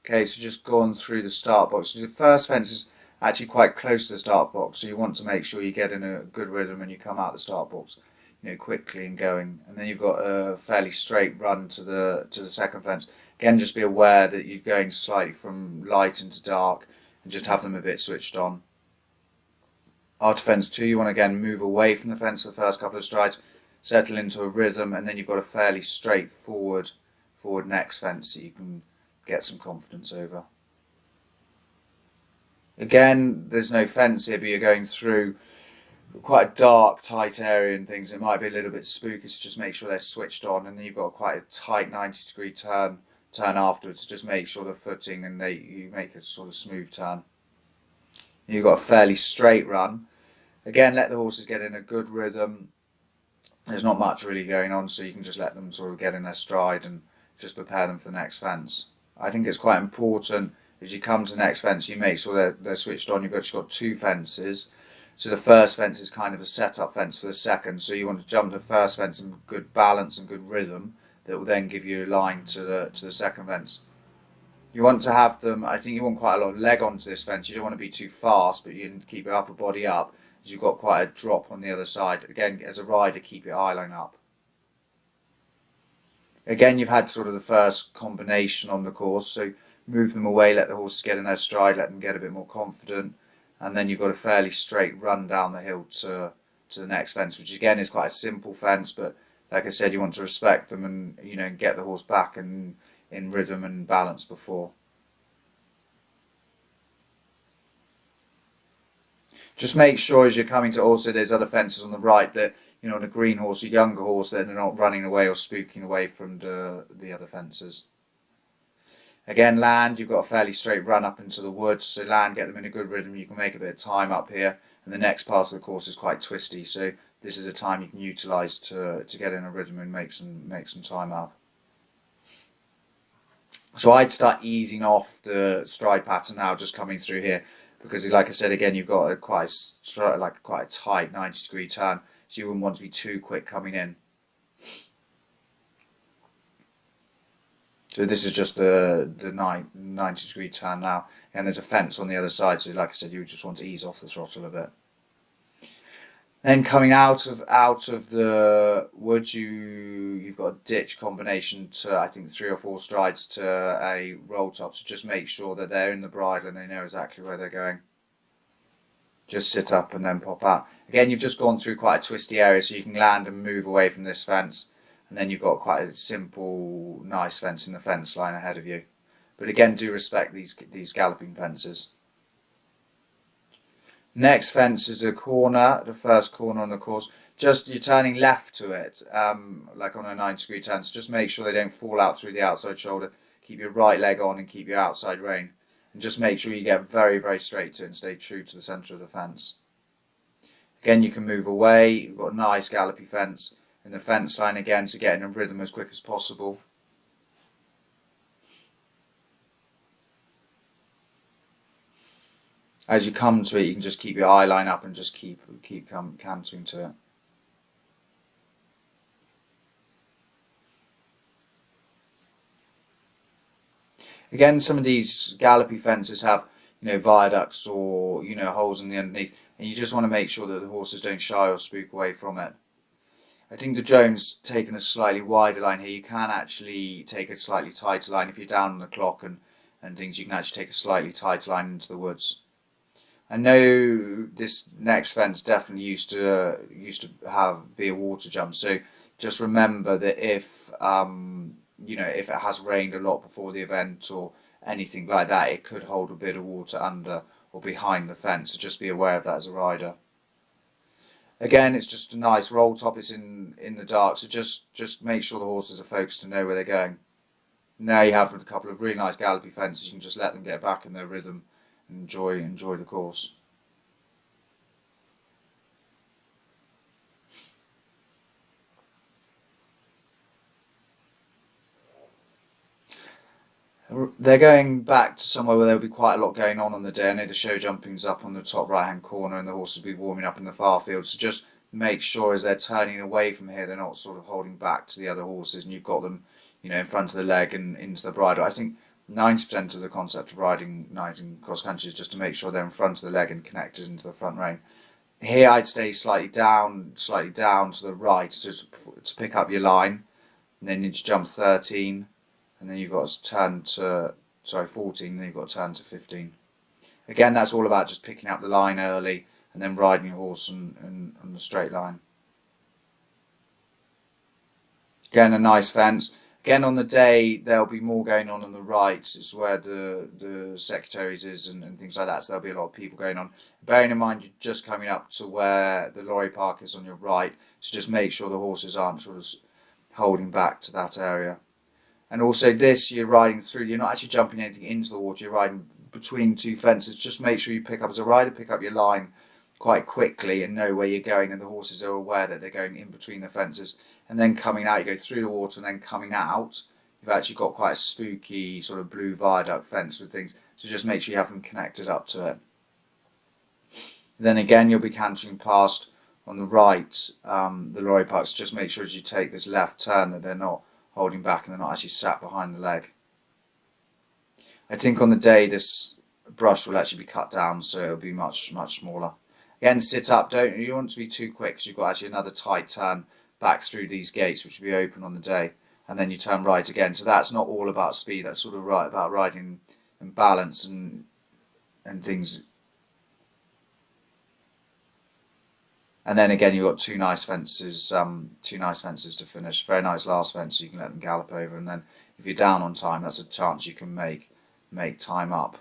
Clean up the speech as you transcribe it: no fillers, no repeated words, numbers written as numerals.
Okay, so just gone through the start box. The first fence is actually quite close to the start box, so you want to make sure you get in a good rhythm and you come out the start box, quickly and going. And then you've got a fairly straight run to the second fence. Again, just be aware that you're going slightly from light into dark, and just have them a bit switched on. After fence 2, you want to again move away from the fence for the first couple of strides, settle into a rhythm, and then you've got a fairly straightforward next fence that you can get some confidence over. Again, there's no fence here, but you're going through quite a dark, tight area and things. It might be a little bit spooky, so just make sure they're switched on. And then you've got quite a tight 90-degree turn afterwards. So just make sure the footing and you make a sort of smooth turn. You've got a fairly straight run. Again, let the horses get in a good rhythm. There's not much really going on, so you can just let them sort of get in their stride and just prepare them for the next fence. I think it's quite important as you come to the next fence, you make sure they're switched on. You've actually got 2 fences. So the first fence is kind of a setup fence for the second. So you want to jump the first fence in good balance and good rhythm that will then give you a line to the second fence. You want to have them, I think you want quite a lot of leg onto this fence. You don't want to be too fast, but you can keep your upper body up as you've got quite a drop on the other side. Again, as a rider, keep your eye line up. Again, you've had sort of the first combination on the course, so move them away, let the horses get in their stride, let them get a bit more confident, and then you've got a fairly straight run down the hill to the next fence, which again is quite a simple fence, but like I said, you want to respect them and get the horse back in rhythm and balance before. Just make sure as you're coming to also there's other fences on the right that on a green horse, a younger horse, that they're not running away or spooking away from the other fences. Again, land, you've got a fairly straight run up into the woods, so land, get them in a good rhythm. You can make a bit of time up here, and the next part of the course is quite twisty, so this is a time you can utilise to get in a rhythm and make some time up. So I'd start easing off the stride pattern now, just coming through here, because like I said again, you've got quite a tight 90-degree turn, so you wouldn't want to be too quick coming in. So this is just the 90-degree turn now, and there's a fence on the other side, so like I said, you just want to ease off the throttle a bit. Then coming out of the woods, you've got a ditch combination to I think 3 or 4 strides to a roll top. So just make sure that they're in the bridle and they know exactly where they're going. Just sit up and then pop out. Again, you've just gone through quite a twisty area, so you can land and move away from this fence, and then you've got quite a simple, nice fence in the fence line ahead of you. But again, do respect these galloping fences. Next fence is a corner, the first corner on the course. Just you're turning left to it, like on a 90-degree turn. So just make sure they don't fall out through the outside shoulder. Keep your right leg on and keep your outside rein. And just make sure you get very, very straight to it and stay true to the centre of the fence. Again, you can move away. You've got a nice gallopy fence in the fence line again, so get in a rhythm as quick as possible. As you come to it, you can just keep your eye line up and just keep cantering to it. Again, some of these gallopy fences have viaducts or holes in the underneath, and you just want to make sure that the horses don't shy or spook away from it. I think the Jones taken a slightly wider line here. You can actually take a slightly tighter line if you're down on the clock and things. You can actually take a slightly tighter line into the woods. I know this next fence definitely used to be a water jump, so just remember that if if it has rained a lot before the event or anything like that, it could hold a bit of water under or behind the fence, so just be aware of that as a rider. Again, it's just a nice roll top. It's in the dark, so just make sure the horses are focused to know where they're going. Now you have a couple of really nice gallopy fences. You can just let them get back in their rhythm and enjoy the course. They're going back to somewhere where there'll be quite a lot going on the day. I know the show jumping's up on the top right hand corner and the horses will be warming up in the far field, so just make sure as they're turning away from here they're not sort of holding back to the other horses and you've got them in front of the leg and into the bridle. I think 90% of the concept of riding cross country is just to make sure they're in front of the leg and connected into the front rein. Here I'd stay slightly down to the right just to pick up your line, and then you just jump 13, and then you've got to turn to 14, then you've got to turn to 15. Again, that's all about just picking up the line early and then riding your horse on the straight line. Again, a nice fence. Again, on the day, there'll be more going on the right. It's where the secretaries is and things like that, so there'll be a lot of people going on. Bearing in mind, you're just coming up to where the lorry park is on your right, so just make sure the horses aren't sort of holding back to that area. And also this, you're riding through, you're not actually jumping anything into the water, you're riding between two fences. Just make sure you pick up, as a rider, pick up your line quite quickly and know where you're going, and the horses are aware that they're going in between the fences. And then coming out, you go through the water, and then coming out, you've actually got quite a spooky sort of blue viaduct fence with things, so just make sure you have them connected up to it. Then again, you'll be cantering past on the right, the lorry parks. Just make sure as you take this left turn that they're not holding back and they're not actually sat behind the leg. I think on the day this brush will actually be cut down, so it'll be much smaller. Again, sit up, you want to be too quick, because you've got actually another tight turn back through these gates, which will be open on the day, and then you turn right again. So that's not all about speed, that's sort of right about riding and balance and things. And then again, you've got two nice fences to finish. Very nice last fence, so you can let them gallop over, and then if you're down on time, that's a chance you can make time up.